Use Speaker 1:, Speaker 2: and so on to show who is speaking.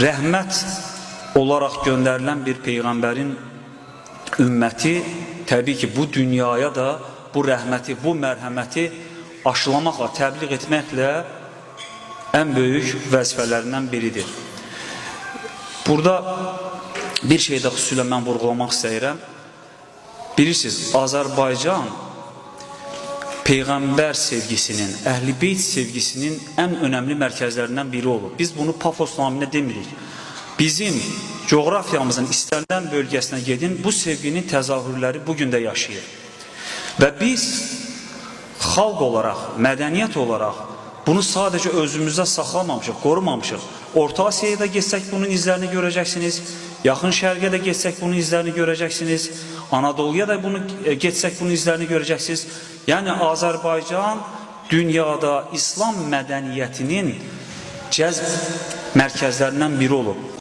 Speaker 1: rəhmət olaraq göndərilən bir peyğəmbərin ümməti təbii ki, bu dünyaya da bu rəhməti, bu mərhəməti aşılamaqla, təbliğ etməklə ən böyük vəzifələrindən biridir. Burada bir şey də xüsusilə mən vurğulamaq istəyirəm. Bilirsiniz, Azərbaycan Peyğəmbər sevgisinin, Əhl-i Beyt sevgisinin ən önəmli mərkəzlərindən biri olur. Biz bunu pafos naminə demirik. Bizim coğrafiyamızın istənilən bölgəsinə gedin, bu sevginin təzahürləri bugün də yaşayır. Və biz xalq olaraq, mədəniyyət olaraq bunu sadəcə özümüzdə saxlamamışıq, qorumamışıq. Orta Asiyaya da getsək bunun izlərini görəcəksiniz, Yaxın Şərqə də getsək bunun izlərini görəcəksiniz, Anadoluya da getsək bunun izlərini görəcəksiniz. Yəni Azərbaycan dünyada İslam mədəniyyətinin cəzb mərkəzlərindən biri olub.